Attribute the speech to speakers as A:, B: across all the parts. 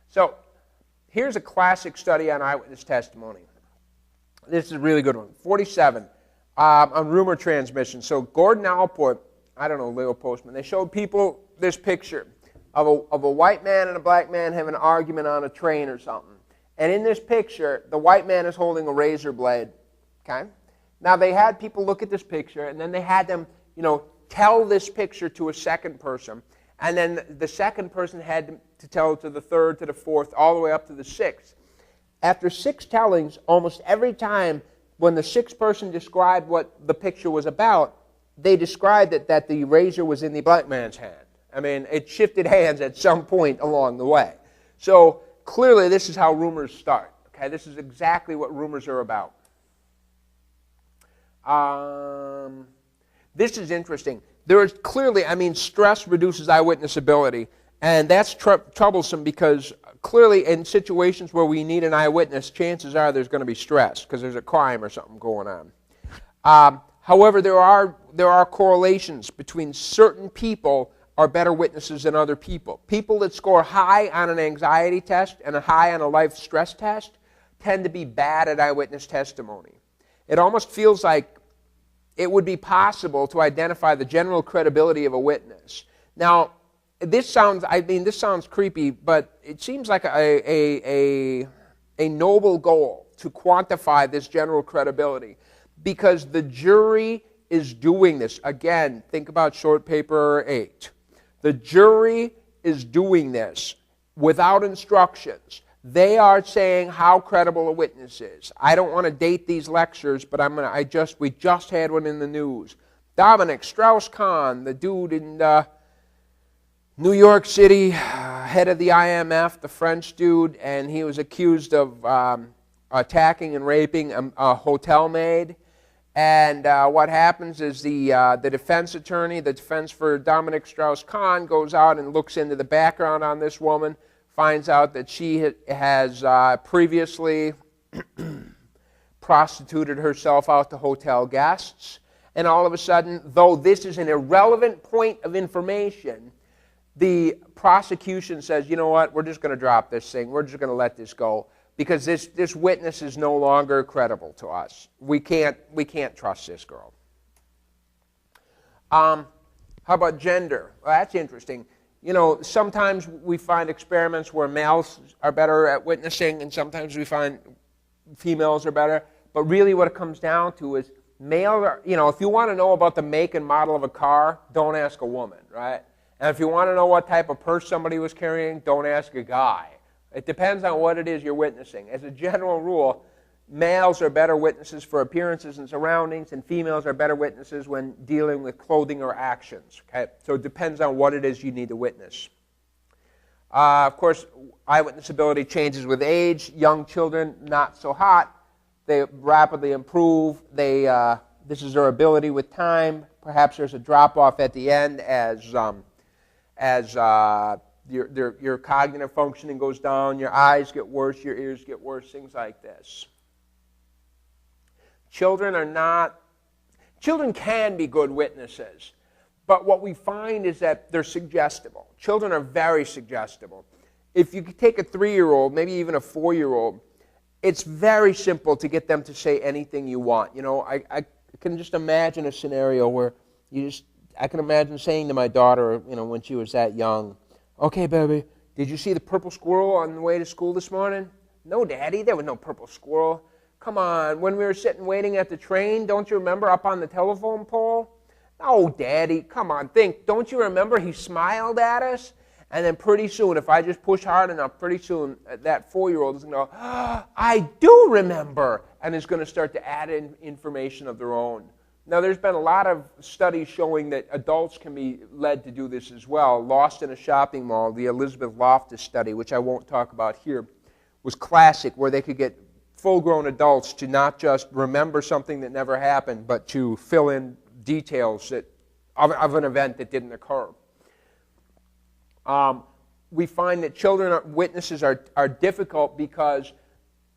A: So here's a classic study on eyewitness testimony. This is a really good one. 47 on rumor transmission. So Gordon Allport, I don't know, Leo Postman, they showed people this picture of a white man and a black man having an argument on a train or something. And in this picture, the white man is holding a razor blade. Okay? Now they had people look at this picture, and then they had them, tell this picture to a second person. And then the second person had to tell it to the third, to the fourth, all the way up to the sixth. After 6 tellings, almost every time when the sixth person described what the picture was about, they described it that the razor was in the black man's hand. I mean, it shifted hands at some point along the way. So clearly this is how rumors start. Okay, this is exactly what rumors are about. This is interesting. There is clearly, stress reduces eyewitness ability, and that's troublesome because clearly in situations where we need an eyewitness, chances are there's going to be stress because there's a crime or something going on. However, there are correlations between certain people are better witnesses than other people. People that score high on an anxiety test and a high on a life stress test tend to be bad at eyewitness testimony. It almost feels like it would be possible to identify the general credibility of a witness. Now, this sounds creepy, but it seems like a noble goal to quantify this general credibility because the jury is doing this. Again, think about short paper 8. The jury is doing this without instructions. They are saying how credible a witness is. I don't want to date these lectures, but we just had one in the news. Dominic Strauss-Kahn, the dude in New York City, head of the IMF, the French dude, and he was accused of attacking and raping a hotel maid. And what happens is the defense attorney, the defense for Dominic Strauss-Kahn, goes out and looks into the background on this woman, finds out that she has previously prostituted herself out to hotel guests. And all of a sudden, though this is an irrelevant point of information, the prosecution says, you know what, we're just going to drop this thing. We're just going to let this go because this witness is no longer credible to us. We can't trust this girl. How about gender? Well, that's interesting. Sometimes we find experiments where males are better at witnessing, and sometimes we find females are better. But really what it comes down to is males are, if you want to know about the make and model of a car, don't ask a woman, right? And if you want to know what type of purse somebody was carrying, don't ask a guy. It depends on what it is you're witnessing. As a general rule, males are better witnesses for appearances and surroundings, and females are better witnesses when dealing with clothing or actions. Okay? So it depends on what it is you need to witness. Of course, eyewitness ability changes with age. Young children, not so hot. They rapidly improve. This is their ability with time. Perhaps there's a drop-off at the end as your cognitive functioning goes down, your eyes get worse, your ears get worse, things like this. Children can be good witnesses, but what we find is that they're suggestible. Children are very suggestible. If you take a 3-year-old, maybe even a 4-year-old, it's very simple to get them to say anything you want. I can just imagine a scenario where I can imagine saying to my daughter, when she was that young, okay, baby, did you see the purple squirrel on the way to school this morning? No, Daddy, there was no purple squirrel. Come on, when we were sitting waiting at the train, don't you remember up on the telephone pole? No, Daddy, come on, think. Don't you remember he smiled at us? And then pretty soon, if I just push hard enough, pretty soon that 4-year-old is going to go, I do remember, and is going to start to add in information of their own. Now, there's been a lot of studies showing that adults can be led to do this as well. Lost in a Shopping Mall, the Elizabeth Loftus study, which I won't talk about here, was classic, where they could get full-grown adults to not just remember something that never happened, but to fill in details of an event that didn't occur. We find that witnesses are difficult because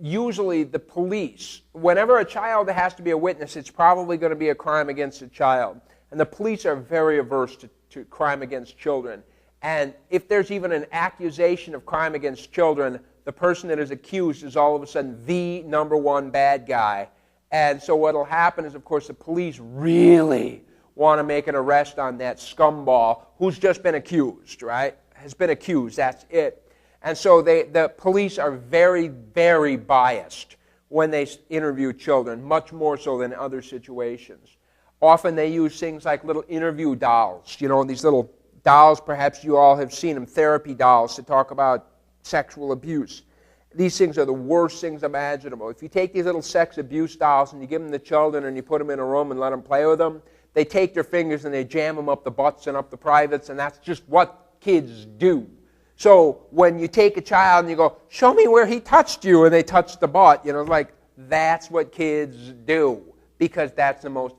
A: usually the police, whenever a child has to be a witness, it's probably going to be a crime against a child. And the police are very averse to crime against children. And if there's even an accusation of crime against children, the person that is accused is all of a sudden the number one bad guy. And so what will happen is, of course, the police really want to make an arrest on that scumball who's just been accused, right? Has been accused, that's it. And so the police are very, very biased when they interview children, much more so than other situations. Often they use things like little interview dolls, you know, these little dolls, perhaps you all have seen them, therapy dolls to talk about sexual abuse. These things are the worst things imaginable. If you take these little sex abuse dolls and you give them to children and you put them in a room and let them play with them, they take their fingers and they jam them up the butts and up the privates, and that's just what kids do. So when you take a child and you go, show me where he touched you, and they touch the butt, you know, like that's what kids do, because that's the most...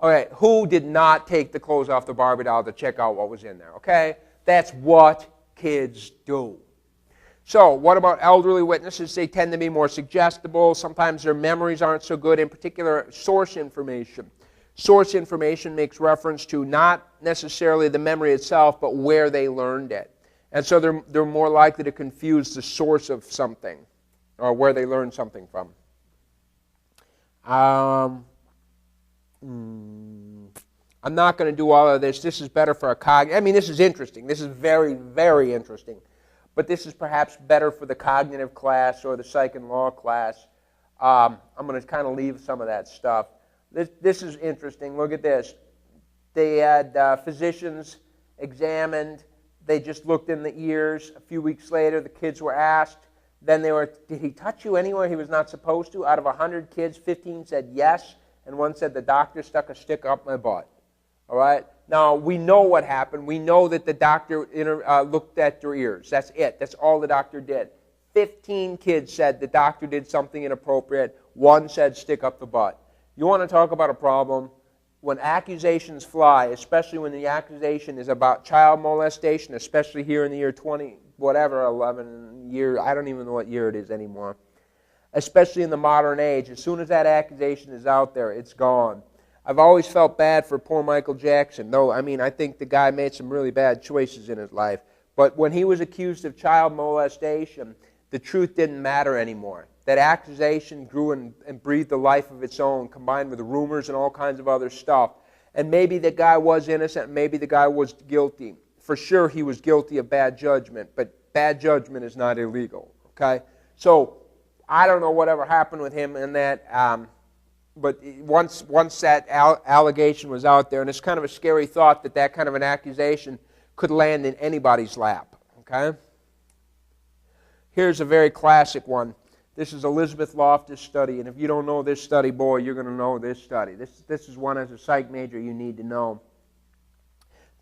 A: All right, who did not take the clothes off the Barbie doll to check out what was in there, okay? That's what kids do. So what about elderly witnesses? They tend to be more suggestible. Sometimes their memories aren't so good, in particular source information. Source information makes reference to not necessarily the memory itself, but where they learned it. And so they're more likely to confuse the source of something or where they learned something from. I'm not going to do all of this. This is better for a cognitive. I mean, this is interesting. This is very, very interesting. But this is perhaps better for the cognitive class or the psych and law class. I'm going to kind of leave some of that stuff. This is interesting. Look at this. They had physicians examined. They just looked in the ears. A few weeks later, the kids were asked. Then they were, did he touch you anywhere he was not supposed to? Out of 100 kids, 15 said yes, and one said the doctor stuck a stick up my butt. All right? Now, we know what happened. We know that the doctor looked at their ears. That's it. That's all the doctor did. 15 kids said the doctor did something inappropriate. One said stick up the butt. You want to talk about a problem? When accusations fly, especially when the accusation is about child molestation, especially here in the year 20, whatever, 11 year, I don't even know what year it is anymore, especially in the modern age, as soon as that accusation is out there, it's gone. I've always felt bad for poor Michael Jackson, though, I mean, I think the guy made some really bad choices in his life. But when he was accused of child molestation, the truth didn't matter anymore. That accusation grew and breathed a life of its own, combined with rumors and all kinds of other stuff. And maybe the guy was innocent, maybe the guy was guilty. For sure he was guilty of bad judgment, but bad judgment is not illegal, okay? So I don't know whatever happened with him in that, but once that allegation was out there, and it's kind of a scary thought that that kind of an accusation could land in anybody's lap, okay? Here's a very classic one. This is Elizabeth Loftus' study, and if you don't know this study, boy, you're going to know this study. This is one as a psych major you need to know.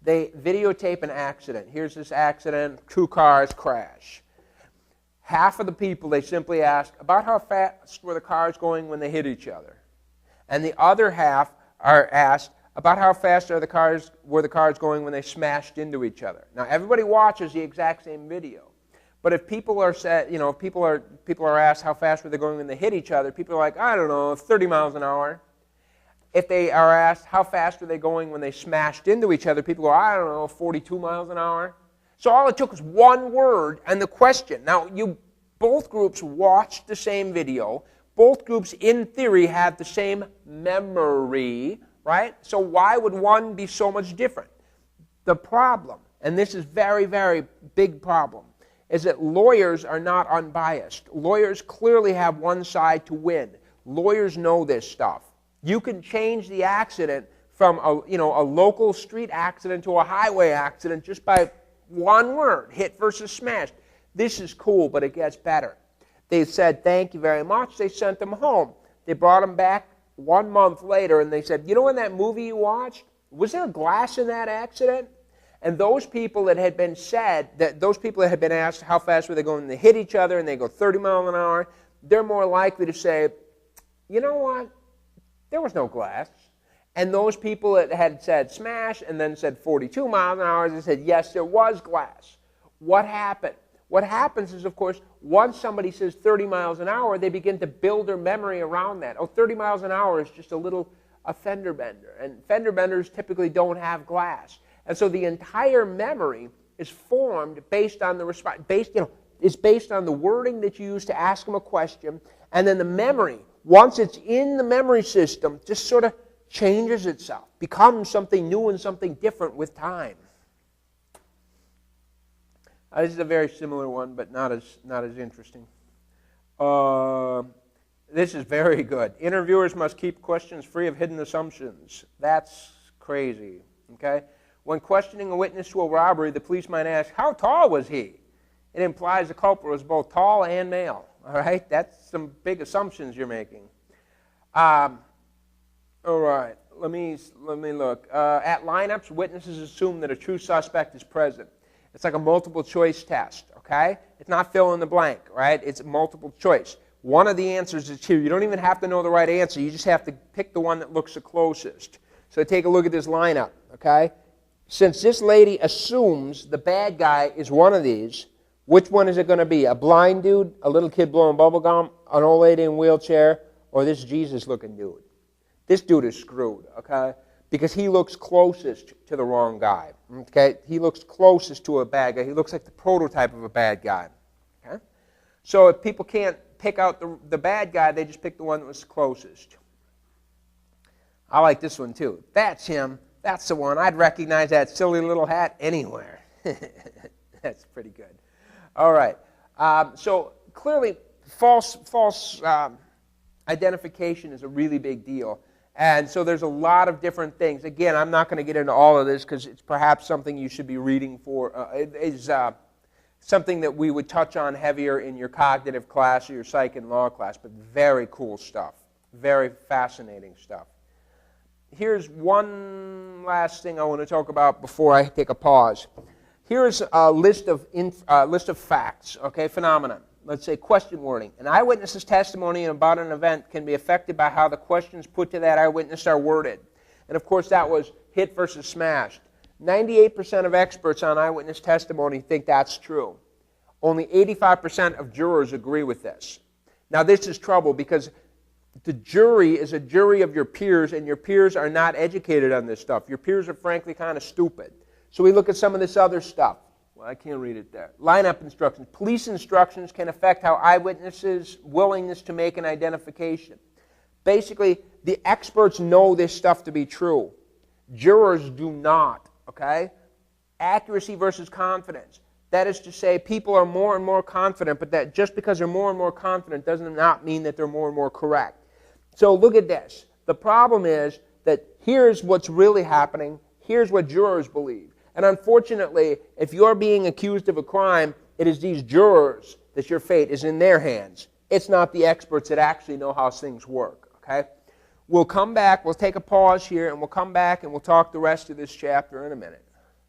A: They videotape an accident. Here's this accident, 2 cars crash. Half of the people, they simply ask, about how fast were the cars going when they hit each other? And the other half are asked, about how fast were the cars going when they smashed into each other? Now, everybody watches the exact same video. But if people are said, you know, people are asked how fast were they going when they hit each other, people are like, I don't know, 30 miles an hour. If they are asked how fast were they going when they smashed into each other, people go, I don't know, 42 miles an hour. So all it took was one word and the question. Now, both groups watched the same video. Both groups, in theory, have the same memory, right? So why would one be so much different? The problem, and this is very, very big problem, is that lawyers are not unbiased. Lawyers clearly have one side to win. Lawyers know this stuff. You can change the accident from a local street accident to a highway accident just by one word, hit versus smashed. This is cool, but it gets better. They said, thank you very much. They sent them home. They brought them back 1 month later, and they said, you know in that movie you watched, was there glass in that accident? And those people that had been asked how fast were they going to hit each other, and they go 30 miles an hour, they're more likely to say, you know what, there was no glass. And those people that had said smash and then said 42 miles an hour, they said, yes, there was glass. What happened? What happens is, of course, once somebody says 30 miles an hour, they begin to build their memory around that. Oh, 30 miles an hour is just a fender bender. And fender benders typically don't have glass. And so the entire memory is formed based on the response, is based on the wording that you use to ask them a question, and then the memory, once it's in the memory system, just sort of changes itself, becomes something new and something different with time. This is a very similar one, but not as interesting. This is very good. Interviewers must keep questions free of hidden assumptions. That's crazy. Okay? When questioning a witness to a robbery, the police might ask, "How tall was he?" It implies the culprit was both tall and male. All right? That's some big assumptions you're making. All right. Let me look. At lineups, witnesses assume that a true suspect is present. It's like a multiple choice test, okay? It's not fill in the blank, right? It's multiple choice. One of the answers is here. You don't even have to know the right answer. You just have to pick the one that looks the closest. So take a look at this lineup, okay? Since this lady assumes the bad guy is one of these, which one is it going to be? A blind dude, a little kid blowing bubble gum, an old lady in a wheelchair, or this Jesus-looking dude? This dude is screwed, okay? Because he looks closest to the wrong guy, okay? He looks closest to a bad guy. He looks like the prototype of a bad guy, okay? So if people can't pick out the bad guy, they just pick the one that was closest. I like this one too. That's him. That's the one. I'd recognize that silly little hat anywhere. That's pretty good. All right. So clearly, false identification is a really big deal. And so there's a lot of different things. Again, I'm not going to get into all of this because it's perhaps something you should be reading for. It is something that we would touch on heavier in your cognitive class or your psych and law class, but very cool stuff. Very fascinating stuff. Here's one last thing I want to talk about before I take a pause. Here's a list of facts, okay, phenomena. Let's say question wording. An eyewitness's testimony about an event can be affected by how the questions put to that eyewitness are worded. And of course that was hit versus smashed. 98% of experts on eyewitness testimony think that's true. Only 85% of jurors agree with this. Now this is trouble because the jury is a jury of your peers, and your peers are not educated on this stuff. Your peers are frankly kind of stupid. So we look at some of this other stuff. Well, I can't read it there. Lineup instructions. Police instructions can affect how eyewitnesses' willingness to make an identification. Basically, the experts know this stuff to be true. Jurors do not, okay? Accuracy versus confidence. That is to say, people are more and more confident, but that just because they're more and more confident doesn't not mean that they're more and more correct. So look at this. The problem is that here's what's really happening. Here's what jurors believe. And unfortunately, if you're being accused of a crime, it is these jurors that your fate is in their hands. It's not the experts that actually know how things work, okay? We'll come back, we'll take a pause here, and we'll come back and we'll talk the rest of this chapter in a minute.